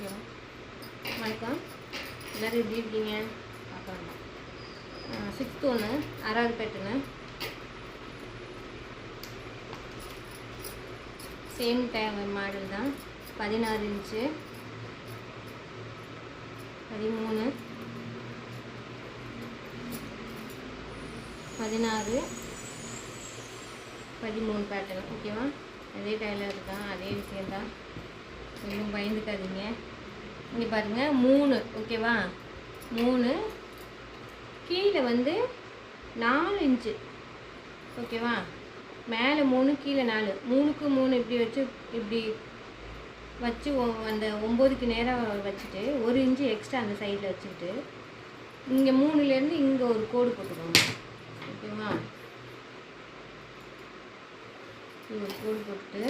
ஓகேவா? வணக்கம், எல்லோரும் எப்படி இருக்கீங்க? பார்க்கலாம். 6th ஒன்று 6வது பேட்டர்னு சேம் மாடல் தான். 16 இன்ச்சு, 13, 16, 13 பேட்டர்ன். ஓகேவா? அதே டைலர் தான், அதே விஷயந்தான், எதுவும் பயந்துக்காதீங்க. இங்கே பாருங்கள் 3. ஓகேவா? 3 கீழே வந்து 4 இன்ச்சு. ஓகேவா? மேலே 3 கீழே 4, 3க்கு 3 இப்படி வச்சு அந்த 9க்கு நேராக வச்சுட்டு 1 இன்ச்சு எக்ஸ்ட்ரா அந்த சைடில் வச்சுக்கிட்டு இங்கே 3லேருந்து இங்கே ஒரு கோடு போட்டுக்கோங்க. ஓகேவா? ஒரு கோடு போட்டு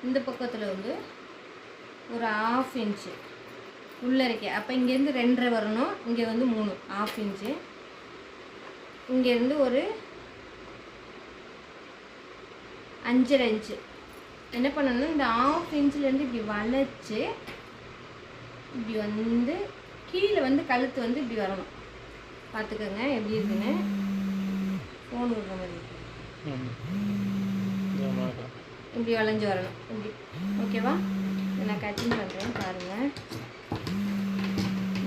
இந்த பக்கத்தில் வந்து ஒரு 1/2 இன்ச்சு உள்ளரைக்க. அப்போ இங்கேருந்து 2.5 வரணும், இங்கே வந்து 3, 1/2 இன்ச்சு. இங்கேருந்து ஒரு 5.5 இன்ச்சு. என்ன பண்ணணும், இந்த 1/2 இன்ச்சிலேருந்து இப்படி வளைச்சி இப்படி வந்து கீழே வந்து கழுத்து வந்து இப்படி வரணும். பார்த்துக்கோங்க எப்படி இருக்குன்னு. ஃபோன் விடுற மாதிரி இப்படி வளைஞ்சு வரணும் இப்படி. ஓகேவா? நான் கட்டிங் பண்ணுறேன் பாருங்கள்.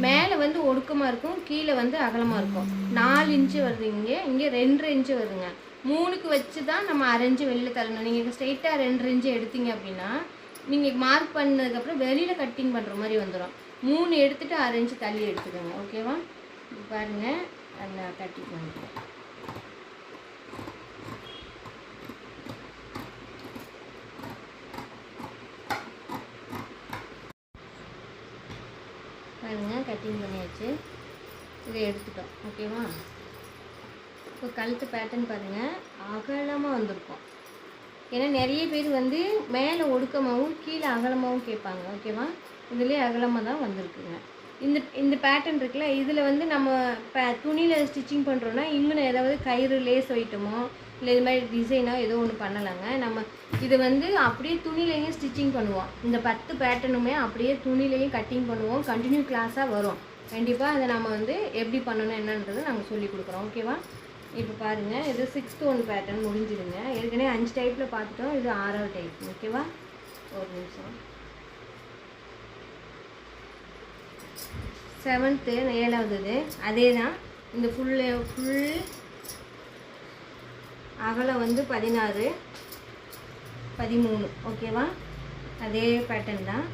மேலே வந்து ஒடுக்கமாக இருக்கும், கீழே வந்து அகலமாக இருக்கும். 4 இன்ச்சு வருது, இங்கே 2.5 இன்ச்சு வருதுங்க. 3க்கு வச்சு தான் நம்ம அரைஞ்சு வெளியில் தள்ளணும். நீங்கள் ஸ்ட்ரெயிட்டாக 2.5 இன்ச்சு எடுத்தீங்க அப்படின்னா நீங்கள் மார்க் பண்ணதுக்கப்புறம் வெளியில் கட்டிங் பண்ணுற மாதிரி வந்துடும். 3 எடுத்துகிட்டு 1/2 இன்ச்சு தள்ளி எடுத்துக்கோங்க. ஓகேவா? இது பாருங்கள், அதை கட்டிங் பண்ணுறேன். பாருங்கள், கட்டிங் பண்ணியாச்சு. இதை எடுத்துட்டோம். ஓகேவா? இப்போ கழுத்து பேட்டர்ன் பாருங்கள், அகலமாக வந்திருக்கும். ஏன்னா நிறைய பேர் வந்து மேலே ஒடுக்கமாகவும் கீழே அகலமாகவும் கேட்பாங்க. ஓகேவா? இதுலேயே அகலமாக தான் வந்திருக்குங்க. இந்த பேட்டர்ன் இருக்குல்ல, இதில் வந்து நம்ம துணியில் ஸ்டிச்சிங் பண்ணுறோன்னா இன்னும் ஏதாவது கயிறு லேஸ் ஐட்டமோ இல்லை இது மாதிரி டிசைனோ ஏதோ ஒன்று பண்ணலாங்க. நம்ம இது வந்து அப்படியே துணிலையும் ஸ்டிச்சிங் பண்ணுவோம். இந்த 10 பேட்டர்னுமே அப்படியே துணிலையும் கட்டிங் பண்ணுவோம். கண்டினியூ கிளாஸாக வரும். கண்டிப்பாக அதை நம்ம வந்து எப்படி பண்ணணும் என்னன்றது நாங்கள் சொல்லி கொடுக்குறோம். ஓகேவா? இப்போ பாருங்கள், இது 6th ஒன் பேட்டர்ன் முடிஞ்சிடுங்க. ஏற்கனவே 5 டைப்பில் பார்த்துட்டோம், இது 6வது டைப். ஓகேவா? ஒரு நிமிஷம். 7th 7வது இது அதே தான். இந்த ஃபுல் அகலம் வந்து 16, 13. ஓகேவா? அதே பேட்டர்ன் தான்.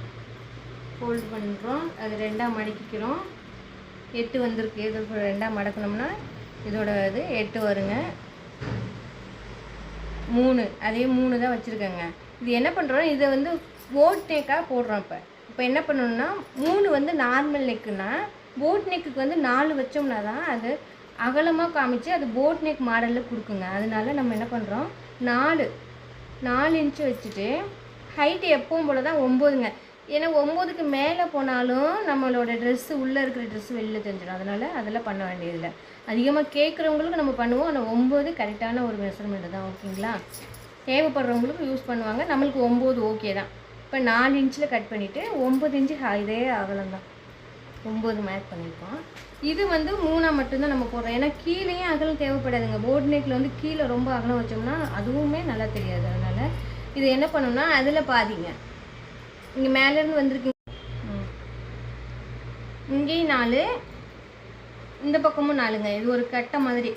ஃபோல்டு பண்ணுறோம், அது 2ஆக மடக்கிக்கிறோம். 8 வந்திருக்கு. இது 2ஆக மடக்கணும்னா இதோட இது 8 வருங்க. 3 அதே 3 தான் வச்சுருக்கேங்க. இது என்ன பண்ணுறோம், இதை வந்து போட் நெக்காக போடுறோம். இப்போ என்ன பண்ணணும்னா 3 வந்து நார்மல் நெக்குன்னா போட் நெக்குக்கு வந்து 4 வச்சோம்னா தான் அது அகலமாக காமிச்சு அது போட் நெக் மாடலில் கொடுக்குங்க. அதனால நம்ம என்ன பண்ணுறோம், 4 இன்ச்சு வச்சுட்டு ஹைட்டு எப்பவும் போல் தான் 9ங்க. ஏன்னா 9க்கு மேலே போனாலும் நம்மளோட ட்ரெஸ்ஸு உள்ளே இருக்கிற ட்ரெஸ்ஸு வெளியில் தெரிஞ்சிடும். அதனால் அதெல்லாம் பண்ண வேண்டியதில்லை. அதிகமாக கேட்குறவங்களுக்கு நம்ம பண்ணுவோம். ஆனால் 9 கரெக்டான ஒரு மெஷர்மெண்ட்டு தான். ஓகேங்களா? தேவைப்படுறவங்களுக்கு யூஸ் பண்ணுவாங்க. நம்மளுக்கு 9 ஓகே தான். இப்போ 4 இன்ச்சில் கட் பண்ணிவிட்டு 9 இன்ச்சு இதே அகலம் தான், 9 மேக் பண்ணியிருக்கோம். இது வந்து 3ஆக மட்டும்தான் நம்ம போடுறோம். ஏன்னா கீழேயும் அகலம் தேவைப்படாதுங்க. போர்ட் நெக்கில் வந்து கீழே ரொம்ப அகலம் வச்சோம்னா அதுவுமே நல்லா தெரியாது. அதனால் இது என்ன பண்ணணும்னா அதில் பாதிங்க. இங்கே மேலேருந்து வந்திருக்கீங்க, இங்கேயும் 4, இந்த பக்கமும் 4ங்க. இது ஒரு கட்டை மாதிரி,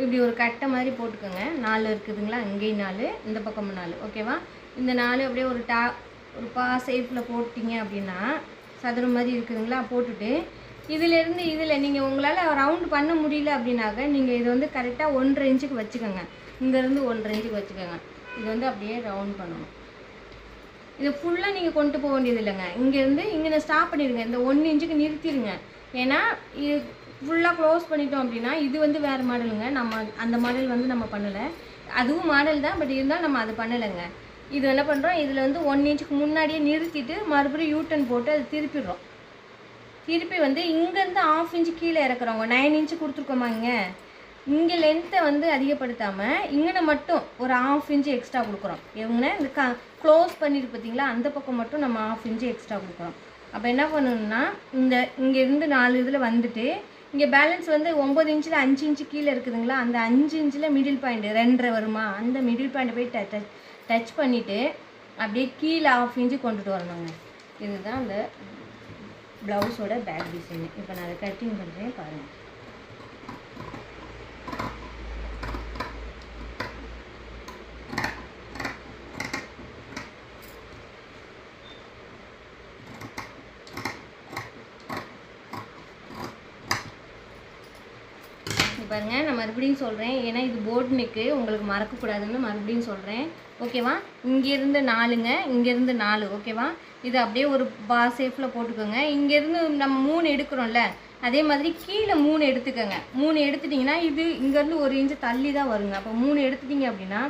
இப்படி ஒரு கட்டை மாதிரி போட்டுக்கோங்க. 4 இருக்குதுங்களா, இங்கேயும் 4, இந்த பக்கமும் 4. ஓகேவா? இந்த 4 அப்படியே ஒரு பா ஷேப்பில் போட்டிங்க அப்படின்னா சதுரம் மாதிரி இருக்குதுங்களா, போட்டுட்டு இதிலேருந்து இதில் நீங்கள் உங்களால் ரவுண்டு பண்ண முடியல அப்படின்னாக்க நீங்கள் இது வந்து கரெக்டாக 1.5 இன்ச்சுக்கு வச்சுக்கோங்க. இங்கேருந்து 1.5 இன்ச்சுக்கு வச்சுக்கோங்க. இது வந்து அப்படியே ரவுண்ட் பண்ணணும். இது ஃபுல்லாக நீங்கள் கொண்டு போக வேண்டியது இல்லைங்க. இங்கேருந்து இங்கே ஸ்டாப் பண்ணிடுங்க. இந்த 1 இன்ச்சுக்கு நிறுத்திடுங்க. ஏன்னா இது ஃபுல்லாக க்ளோஸ் பண்ணிட்டோம் அப்படின்னா இது வந்து வேறு மாடலுங்க. நம்ம அந்த மாடல் வந்து நம்ம பண்ணலை. அதுவும் மாடல் தான், பட் இருந்தாலும் நம்ம அது பண்ணலைங்க. இது என்ன பண்ணுறோம், இதில் வந்து 1 இன்ச்சுக்கு முன்னாடியே நிறுத்திட்டு மறுபடியும் யூட்டன் போட்டு அது திருப்பிடுறோம். திருப்பி வந்து இங்கேருந்து 1/2 இன்ச்சு கீழே இறக்குறவங்க 9 இன்ச்சு கொடுத்துருக்கோமா, இங்கே லென்த்தை வந்து அதிகப்படுத்தாமல் இங்கே மட்டும் ஒரு 1/2 இன்ச்சு எக்ஸ்ட்ரா கொடுக்குறோம். இவங்க இந்த க்ளோஸ் பண்ணிட்டு பார்த்தீங்களா, அந்த பக்கம் மட்டும் நம்ம 1/2 இன்ச்சு எக்ஸ்ட்ரா கொடுக்குறோம். அப்போ என்ன பண்ணணும்னா இங்கேருந்து 4 இதில் வந்துட்டு இங்கே பேலன்ஸ் வந்து 9 இன்ச்சில் 5 இன்ச்சு கீழே இருக்குதுங்களா, அந்த 5 இன்ச்சில் மிடில் பாயிண்ட் 2.5 வருமா, அந்த மிடில் பாயிண்ட்டை போய் டச் பண்ணிவிட்டு அப்படியே கீழே 1/2 இன்ச்சு கொண்டுட்டு வரணுங்க. இதுதான் அந்த ப்ளவுஸோட பேக் டிசைனு. இப்போ நான் அதை கட்டிங் பண்ணுறேன் பாருங்கள். பாருங்கள், நான் மறுபடியும் சொல்கிறேன், ஏன்னா இது போட் நெக்கு, உங்களுக்கு மறக்கக்கூடாதுன்னு மறுபடியும் சொல்கிறேன். ஓகேவா? இங்கேருந்து 4ங்க, இங்கேருந்து 4. ஓகேவா? இது அப்படியே ஒரு பார் ஷேப்பில் போட்டுக்கோங்க. இங்கேருந்து நம்ம 3 எடுக்கிறோம்ல, அதே மாதிரி கீழே 3 எடுத்துக்கோங்க. 3 எடுத்துட்டிங்கன்னா இது இங்கேருந்து 1 இன்ச்சு தள்ளி தான் வருங்க. அப்போ 3 எடுத்துட்டிங்க அப்படின்னா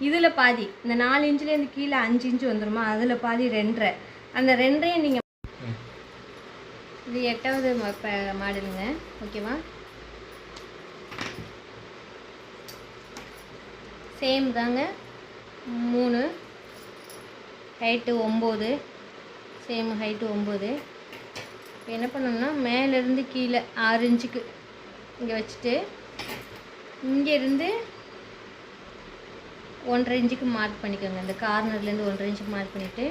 இதில் பாதி, இந்த 4 இன்ச்சுலேருந்து கீழே 5 இன்ச்சு வந்துடுமா, அதில் பாதி 2.5. அந்த 2.5 நீங்கள் இது 8வது மாடலுங்க. ஓகேவா? சேம் தாங்க. 3 ஹைட்டு 9, சேம் ஹைட்டு 9. இப்போ என்ன பண்ணணும்னா மேலேருந்து கீழே 6 இன்ச்சுக்கு இங்கே வச்சுட்டு இங்கேருந்து 1.5 இன்ச்சுக்கு மார்க் பண்ணிக்கோங்க. இந்த கார்னர்லேருந்து 1.5 இன்ச்சுக்கு மார்க் பண்ணிவிட்டு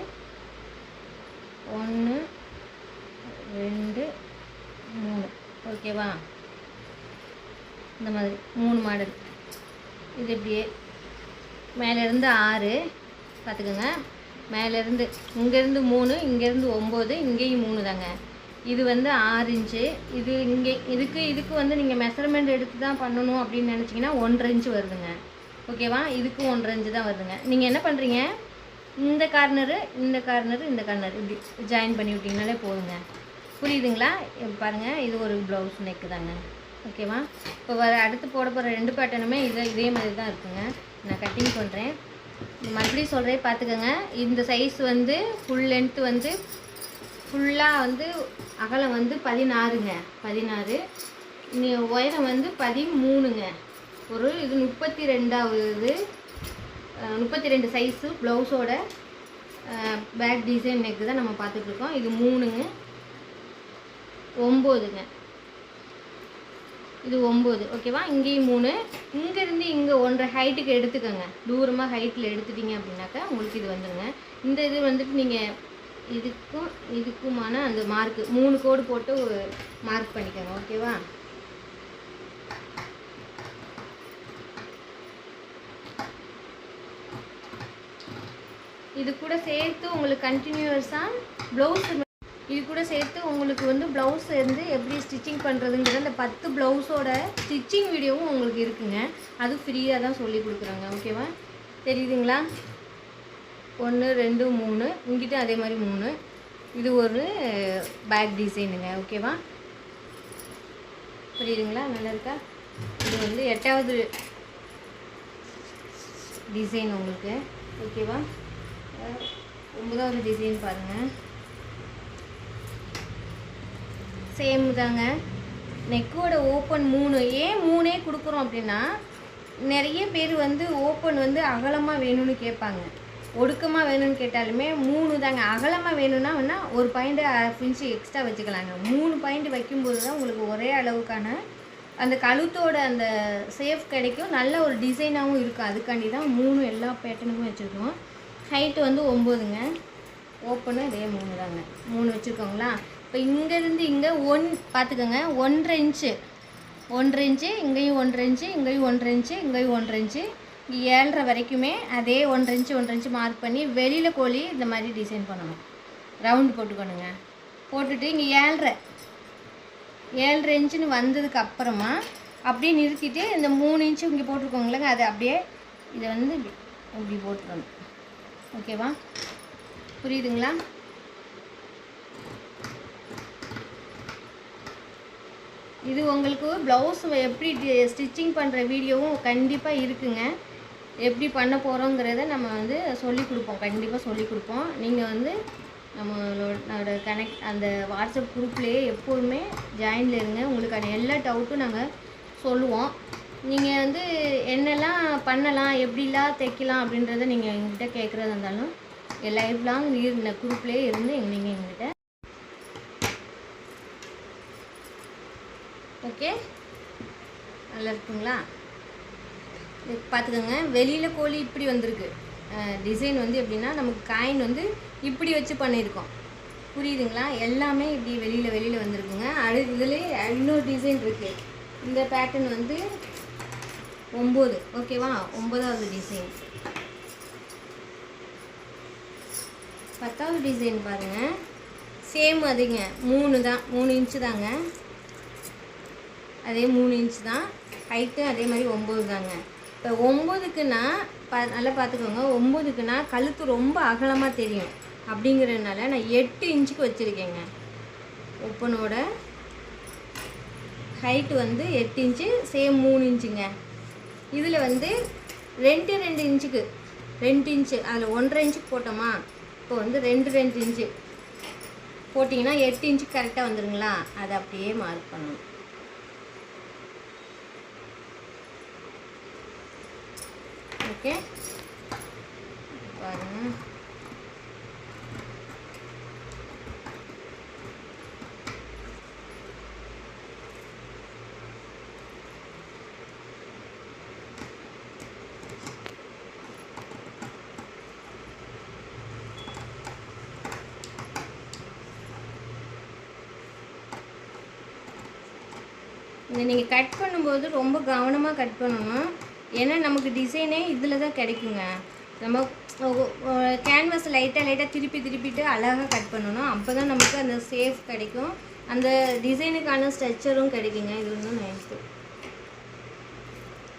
1 2 3. ஓகேவா? இந்த மாதிரி 3 மாடல். இது இப்படியே மேலேருந்து 6 பார்த்துக்கோங்க. மேலேருந்து இங்கேருந்து 3, இங்கேருந்து 9, இங்கேயும் 3 தாங்க. இது வந்து 6 இன்ச்சு. இது இங்கே இதுக்கு வந்து நீங்கள் மெஷர்மெண்ட் எடுத்து தான் பண்ணணும் அப்படின்னு நினச்சிங்கன்னா 1.5 இன்ச்சு வருதுங்க. ஓகேவா? இதுக்கும் 1.5 இன்ச்சு தான் வருதுங்க. நீங்கள் என்ன பண்ணுறீங்க, இந்த கார்னரு இந்த கார்னர் இப்படி ஜாயின் பண்ணி விட்டிங்கனாலே போதுங்க. புரியுதுங்களா? பாருங்கள், இது ஒரு ப்ளவுஸ் நெக்கு தாங்க. ஓகேவா? இப்போ அடுத்து போட போகிற 2 பேட்டர்னுமே இதே மாதிரி தான் இருக்குங்க. நான் கட்டிங் பண்ணுறேன், மறுபடியும் சொல்கிறேன் பார்த்துக்கோங்க. இந்த சைஸ் வந்து ஃபுல் லென்த்து வந்து ஃபுல்லாக வந்து அகலம் வந்து 16ங்க. 16. உயரம் வந்து 13ங்க. இது 32வது 32 சைஸு ப்ளவுஸோட பேக் டிசைன் நெக்கு தான் நம்ம பார்த்துட்ருக்கோம். இது 3ங்க. 9ங்க. இது 9. ஓகேவா? இங்கேயும் 3. இங்கேருந்து இங்கே 1.5 ஹைட்டுக்கு எடுத்துக்கோங்க. தூரமாக ஹைட்டில் எடுத்துட்டிங்க அப்படின்னாக்கா உங்களுக்கு இது வந்துடுங்க. இந்த இது வந்துட்டு நீங்கள் இதுக்குமான அந்த மார்க்கு 3 கோடு போட்டு மார்க் பண்ணிக்கோங்க. ஓகேவா? இது கூட சேர்த்து உங்களுக்கு கண்டினியூஸாக ப்ளவுஸ், இது கூட சேர்த்து உங்களுக்கு வந்து ப்ளவுஸ் வந்து எப்படி ஸ்டிச்சிங் பண்ணுறதுங்கிற அந்த 10 ப்ளவுஸோட ஸ்டிச்சிங் வீடியோவும் உங்களுக்கு இருக்குங்க. அது ஃப்ரீயாக தான் சொல்லி கொடுக்குறாங்க. ஓகேவா? தெரியுதுங்களா? 1 2 3, இங்கிட்ட அதே மாதிரி 3. இது ஒரு பேக் டிசைனுங்க. ஓகேவா? புரியுதுங்களா? நல்லா இருக்கா? இது வந்து 8வது டிசைன் உங்களுக்கு. ஓகேவா? 9வது டிசைன் பாருங்கள். சேம் தாங்க. நெக்கோட ஓப்பன் 3. ஏன் 3 கொடுக்குறோம் அப்படின்னா, நிறைய பேர் வந்து ஓப்பன் வந்து அகலமாக வேணும்னு கேட்பாங்க. ஒடுக்கமாக வேணும்னு கேட்டாலுமே 3 தாங்க. அகலமாக வேணும்னா வேணால் ஒரு பாயிண்ட் 1/2 இன்ச்சு எக்ஸ்ட்ரா வச்சுக்கலாங்க. 3 பாயிண்ட் வைக்கும்போது தான் உங்களுக்கு ஒரே அளவுக்கான அந்த கழுத்தோட அந்த சேஃப் கிடைக்கும். நல்ல ஒரு டிசைனாகவும் இருக்கும். அதுக்காண்டி தான் 3 எல்லா பேட்டர்னுக்கும் வச்சுருக்கோம். ஹைட்டு வந்து 9ங்க. ஓப்பனு இதே 3 தாங்க. 3 வச்சுருக்கோங்களா? இப்போ இங்கேருந்து இங்கே பார்த்துக்கோங்க, 1.5 இன்ச்சு, 1.5 இன்ச்சு, இங்கேயும் 1.5 இன்ச்சு, இங்கேயும் 1.5 இன்ச்சு, இங்கேயும் 1.5 இன்ச்சு, இங்கே 7.5 வரைக்குமே அதே 1.5 இன்ச்சு 1.5 இன்ச்சு மார்க் பண்ணி வெளியில் கோழி இந்த மாதிரி டிசைன் பண்ணணும். ரவுண்டு போட்டுக்கணுங்க. போட்டுட்டு இங்கே 7.5 இன்ச்சுன்னு வந்ததுக்கு அப்புறமா அப்படியே நிறுத்திட்டு இந்த 3 இன்ச்சு இங்கே போட்டிருக்கோங்களேங்க, அது அப்படியே இதை வந்து இப்படி போட்டுக்கணும். ஓகேவா? புரியுதுங்களா? இது உங்களுக்கு ப்ளவுஸ் எப்படி ஸ்டிச்சிங் பண்ணுற வீடியோவும் கண்டிப்பாக இருக்குங்க. எப்படி பண்ண போகிறோங்கிறத நம்ம வந்து சொல்லிக் கொடுப்போம், கண்டிப்பாக சொல்லிக் கொடுப்போம். நீங்கள் வந்து நம்மளோட அந்த வாட்ஸ்அப் குரூப்லேயே எப்போதுமே ஜாயினில் இருங்க. உங்களுக்கான எல்லா டவுட்டும் நாங்கள் சொல்லுவோம். நீங்கள் வந்து என்னெல்லாம் பண்ணலாம், எப்படிலாம் தைக்கலாம் அப்படின்றத நீங்கள் எங்கள்கிட்ட கேட்குறதா இருந்தாலும் லைஃப் லாங் இந்த குரூப்லேயே இருந்து நீங்கள் எங்கள்கிட்ட ஓகே, நல்லா இருக்குங்களா? பார்த்துக்கோங்க, வெளியில் கோழி இப்படி வந்திருக்கு. டிசைன் வந்து எப்படின்னா நமக்கு காயின் வந்து இப்படி வச்சு பண்ணியிருக்கோம், புரியுதுங்களா? எல்லாமே இப்படி வெளியில் வந்துருக்குங்க. இதுலேயே இன்னொரு டிசைன் இருக்குது. இந்த பேட்டர்ன் வந்து 9, ஓகேவா? 9வது டிசைன். 10வது டிசைன் பாருங்கள், சேம் அதுங்க 3 தான், 3 இன்ச்சு தாங்க. அதே 3 இன்ச்சு தான் ஹைட்டு, அதே மாதிரி 9 தாங்க. இப்போ 9க்குன்னா நல்லா பார்த்துக்கோங்க, 9க்குன்னா கழுத்து ரொம்ப அகலமாக தெரியும். அப்படிங்கிறதுனால நான் 8 இன்ச்சுக்கு வச்சுருக்கேங்க. ஓப்பனோட ஹைட்டு வந்து 8 இன்ச்சு, சேம் 3 இன்ச்சுங்க. இதில் வந்து 2 இன்ச்சுக்கு 2 இன்ச்சு, அதில் 1.5 இன்ச்சுக்கு போட்டோமா, இப்போ வந்து 2 இன்ச்சு போட்டிங்கன்னா 8 இன்ச்சுக்கு கரெக்டாக வந்துடுங்களா? அதை அப்படியே மார்க் பண்ணணும். ஓகே, பாருங்கள். இதை நீங்கள் கட் பண்ணும்போது ரொம்ப கவனமாக கட் பண்ணணும். ஏன்னா நமக்கு டிசைனே இதில் தான் கிடைக்குங்க. நம்ம கேன்வாஸ் லைட்டாக திருப்பிட்டு அழகாக கட் பண்ணணும். அப்போ தான் நமக்கு அந்த சேஃப் கிடைக்கும், அந்த டிசைனுக்கான ஸ்ட்ரக்சரும் கிடைக்குங்க. இது வந்து 9th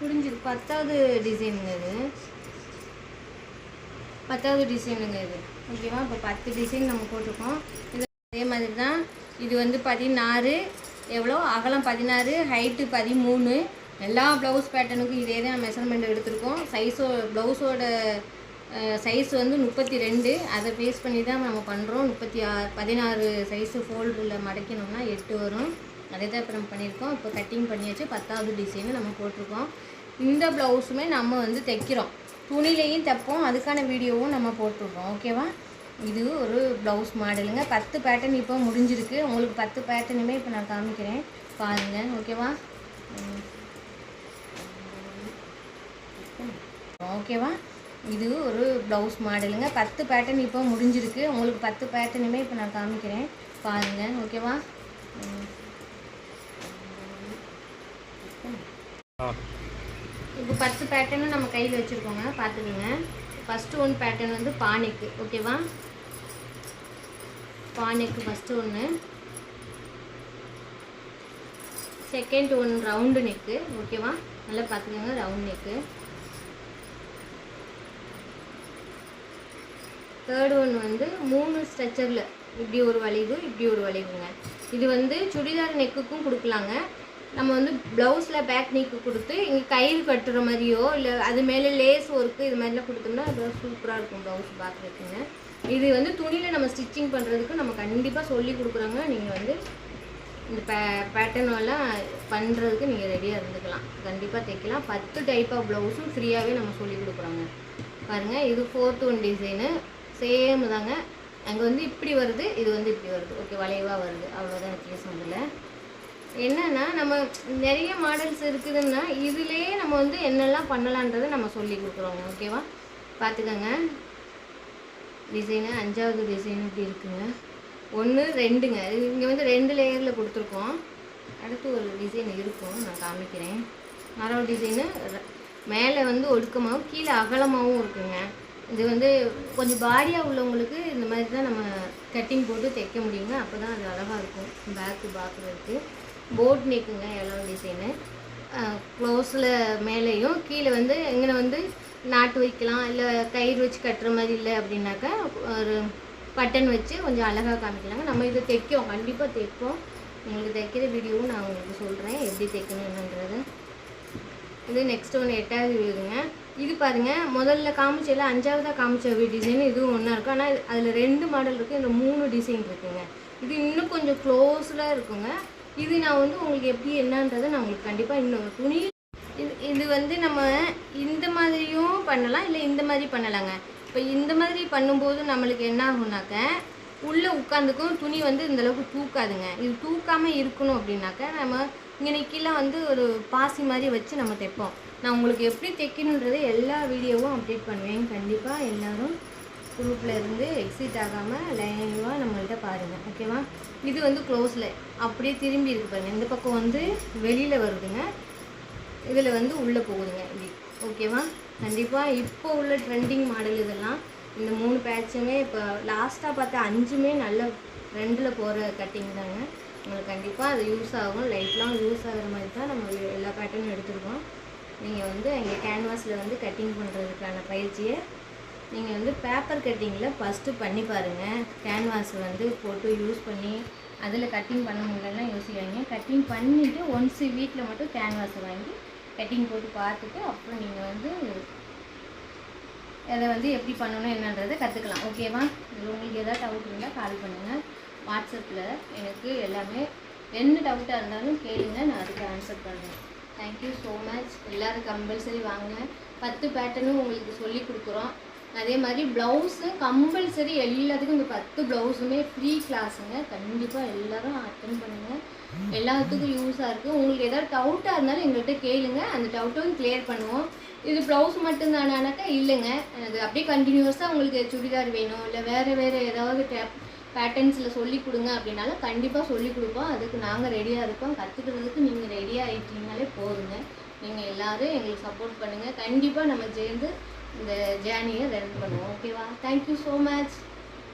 புரிஞ்சுது. 10வது டிசைனுங்க இது, 10வது டிசைனுங்க இது, ஓகேவா? இப்போ 10 டிசைன் நம்ம போட்டிருக்கோம். இது அதே மாதிரி தான். இது வந்து 16, எவ்வளோ அகலம் 16, ஹைட்டு 13. எல்லா ப்ளவுஸ் பேட்டர்னுக்கும் இதே தான் மெஷர்மெண்ட் எடுத்திருக்கோம். ப்ளவுஸோட சைஸ் வந்து 32. அதை பேஸ் பண்ணி தான் நம்ம பண்ணுறோம். 16 சைஸு ஃபோல்டரில் மடக்கணும்னா 8 வரும். அதே தான் இப்போ நம்ம பண்ணியிருக்கோம். இப்போ கட்டிங் பண்ணியாச்சு. 10வது டிசைனு நம்ம போட்டிருக்கோம். இந்த ப்ளவுஸுமே நம்ம வந்து தைக்கிறோம், துணிலையும் தைப்போம். அதுக்கான வீடியோவும் நம்ம போட்டிருக்கோம், ஓகேவா? இது ஒரு ப்ளவுஸ் மாடலுங்க. 10 பேட்டர்ன் இப்போ முடிஞ்சிருக்கு. உங்களுக்கு 10 பேட்டர்னுமே இப்போ நான் காமிக்கிறேன், பாருங்கள், ஓகேவா? ஓகேவா? இது ஒரு ப்ளவுஸ் மாடலுங்க. 10 பேட்டர்ன் இப்போ முடிஞ்சிருக்கு. உங்களுக்கு 10 பேட்டர்னுமே இப்போ நான் காமிக்கிறேன், பாருங்கள், ஓகேவா? இப்போ 10 பேட்டர்னும் நம்ம கையில் வச்சுருக்கோங்க, பார்த்துக்கோங்க. ஃபஸ்ட்டு ஒன் பேட்டர்ன் வந்து பானைக்கு, ஓகேவா? பானைக்கு ஃபஸ்ட்டு ஒன்று. செகண்ட் ஒன் ரவுண்டு நெக்கு, ஓகேவா? நல்லா பார்த்துக்கோங்க, ரவுண்ட் நெக்கு. தேர்ட் ஒன் வந்து 3 ஸ்ட்ரக்சரில் இப்படி ஒரு வளைவு, இப்படி ஒரு வளைவுங்க. இது வந்து சுடிதார் நெக்குக்கும் கொடுக்கலாங்க. நம்ம வந்து ப்ளவுஸில் பேக் நெக்கு கொடுத்து இங்கே கயிறு கட்டுற மாதிரியோ இல்லை அது மேலே லேஸ் ஒர்க்கு இது மாதிரிலாம் கொடுத்தோம்னா அது சூப்பராக இருக்கும் ப்ளவுஸ் பார்க்குறதுக்குங்க. இது வந்து துணியில் நம்ம ஸ்டிச்சிங் பண்ணுறதுக்கு நம்ம கண்டிப்பாக சொல்லி கொடுக்குறாங்க. நீங்கள் வந்து இந்த பேட்டர்னெல்லாம் பண்ணுறதுக்கு நீங்கள் ரெடியாக இருந்துக்கலாம், கண்டிப்பாக தைக்கலாம். 10 டைப் ஆஃப் ப்ளவுஸும் ஃப்ரீயாகவே நம்ம சொல்லி கொடுக்குறோங்க. பாருங்கள், இது 4th ஒன் டிசைனு, சேம் தாங்க. அங்கே வந்து இப்படி வருது, இது வந்து இப்படி வருது, ஓகே, வளைவாக வருது, அவ்வளோதான் வித்தியாசம். இதில் என்னென்னா நம்ம நிறைய மாடல்ஸ் இருக்குதுன்னா இதுலேயே நம்ம வந்து என்னெல்லாம் பண்ணலான்றதை நம்ம சொல்லி கொடுக்குறோங்க, ஓகேவா? பார்த்துக்கோங்க. டிசைனு 5வது டிசைன் இப்படி இருக்குங்க. 1 2ங்க. இங்கே வந்து 2 லேயரில் கொடுத்துருக்கோம். அடுத்து ஒரு டிசைன் இருக்கும், நான் காமிக்கிறேன். 6வது டிசைனு மேலே வந்து ஒடுக்கமாகவும் கீழே அகலமாகவும் இருக்குங்க. இது வந்து கொஞ்சம் பாடியாக உள்ளவங்களுக்கு இந்த மாதிரி தான் நம்ம கட்டிங் போட்டு தைக்க முடியுங்க. அப்போ தான் அது அழகாக இருக்கும் பேக்கு பார்க்குறதுக்கு. போட் நெக்குங்க 7வது டிசைனு. க்ளோஸில் மேலேயும் கீழே வந்து எங்கே வந்து நாட்டு வைக்கலாம், இல்லை கயிறு வச்சு கட்டுற மாதிரி இல்லை அப்படின்னாக்கா ஒரு பட்டன் வச்சு கொஞ்சம் அழகாக காமிக்கலாங்க. நம்ம இதை தைக்கோம், கண்டிப்பாக தைப்போம். உங்களுக்கு தைக்கிற வீடியோவும் நான் உங்களுக்கு சொல்கிறேன் எப்படி தைக்கணும் என்னன்றது. இது நெக்ஸ்ட் ஒன்று 8வது வீடுங்க. இது பாருங்கள், முதல்ல காமிச்சல 5வதாக காமிச்ச டிசைன் இதுவும் ஒன்றா இருக்கும். ஆனால் அதில் 2 மாடல் இருக்குது, இந்த 3 டிசைன் இருக்குங்க. இது இன்னும் கொஞ்சம் க்ளோஸில் இருக்குங்க. இது நான் வந்து உங்களுக்கு எப்படி என்னன்றதை நான் உங்களுக்கு கண்டிப்பாக இன்னும் துணி இது வந்து நம்ம இந்த மாதிரியும் பண்ணலாம், இல்லை இந்த மாதிரி பண்ணலாங்க. இப்போ இந்த மாதிரி பண்ணும்போது நம்மளுக்கு என்ன ஆகுனாக்க உள்ளே உட்காந்துக்கும் துணி வந்து இந்தளவுக்கு தூக்காதுங்க. இது தூக்காமல் இருக்கணும் அப்படின்னாக்க நம்ம இங்கே கீழே வந்து ஒரு பாசி மாதிரி வச்சு நம்ம தைப்போம். நான் உங்களுக்கு எப்படி தைக்கணுன்றதை எல்லா வீடியோவும் அப்டேட் பண்ணுவேன். கண்டிப்பாக எல்லோரும் குரூப்பில் இருந்து எக்ஸிட் ஆகாமல் லைவாக நம்மள்கிட்ட பாருங்கள், ஓகேவா? இது வந்து க்ளோஸில் அப்படியே திரும்பி இருக்கு பாருங்கள். இந்த பக்கம் வந்து வெளியில் வருதுங்க, இதில் வந்து உள்ளே போகுதுங்க இப்படி, ஓகேவா? கண்டிப்பாக இப்போ உள்ள ட்ரெண்டிங் மாடல் இதெல்லாம். இந்த 3 பேட்சுமே இப்போ லாஸ்ட்டாக பார்த்தா 5மே நல்ல ட்ரெண்டில் போகிற கட்டிங் தாங்க. உங்களுக்கு கண்டிப்பாக அது யூஸ் ஆகும், லைஃப் லாங் யூஸ் ஆகிற மாதிரி தான் நம்ம எல்லா பேட்டர்னும் எடுத்துருக்கோம். நீங்கள் வந்து எங்கள் கேன்வாஸில் வந்து கட்டிங் பண்ணுறதுக்கான பயிற்சியை நீங்கள் வந்து பேப்பர் கட்டிங்கில் ஃபஸ்ட்டு பண்ணி பாருங்கள். கேன்வாஸ் வந்து போட்டு யூஸ் பண்ணி அதில் கட்டிங் பண்ண முடியலன்னா யோசிக்காதீங்க. கட்டிங் பண்ணிவிட்டு ஒன்ஸ் வீட்டில் மட்டும் கேன்வாஸை வாங்கி கட்டிங் போட்டு பார்த்துட்டு அப்புறம் நீங்கள் வந்து அதை வந்து எப்படி பண்ணணும் என்னன்றதை கற்றுக்கலாம், ஓகேவா? இதில் உங்களுக்கு எதாவது டவுட் இருந்தால் கால் பண்ணுங்கள். வாட்ஸ்அப்பில் எனக்கு எல்லாமே என்ன டவுட்டாக இருந்தாலும் கேளுங்க, நான் அதுக்கு ஆன்சர் பண்ணுறேன். Thank you so much. எல்லோரும் கம்பல்சரி வாங்க. 10 பேட்டர்னும் உங்களுக்கு சொல்லி கொடுக்குறோம். அதே மாதிரி ப்ளவுஸும் கம்பல்சரி எல்லாத்துக்கும் இந்த 10 ப்ளவுஸுமே ஃப்ரீ கிளாஸுங்க. கண்டிப்பாக எல்லோரும் அட்டென்ட் பண்ணுங்கள், எல்லாத்துக்கும் யூஸாக இருக்குது. உங்களுக்கு எதாவது டவுட்டாக இருந்தாலும் எங்கள்கிட்ட கேளுங்க, அந்த டவுட்டும் கிளியர் பண்ணுவோம். இது ப்ளவுஸ் மட்டும்தானாக்கா இல்லைங்க, அது அப்படியே கண்டினியூஸாக உங்களுக்கு சுடிதார் வேணும் இல்லை வேறு ஏதாவது பேட்டர்ன்ஸில் சொல்லி கொடுங்க அப்படின்னாலும் கண்டிப்பாக சொல்லி கொடுப்போம். அதுக்கு நாங்கள் ரெடியாக இருக்கோம். கற்றுக்கிறதுக்கு நீங்கள் ரெடியாக ஆகிட்டீங்கனாலே போதுங்க. நீங்கள் எல்லோரும் எங்களுக்கு சப்போர்ட் பண்ணுங்கள். கண்டிப்பாக நம்ம சேர்ந்து இந்த ஜேர்னியை ரன் பண்ணுவோம், ஓகேவா? Thank you so much.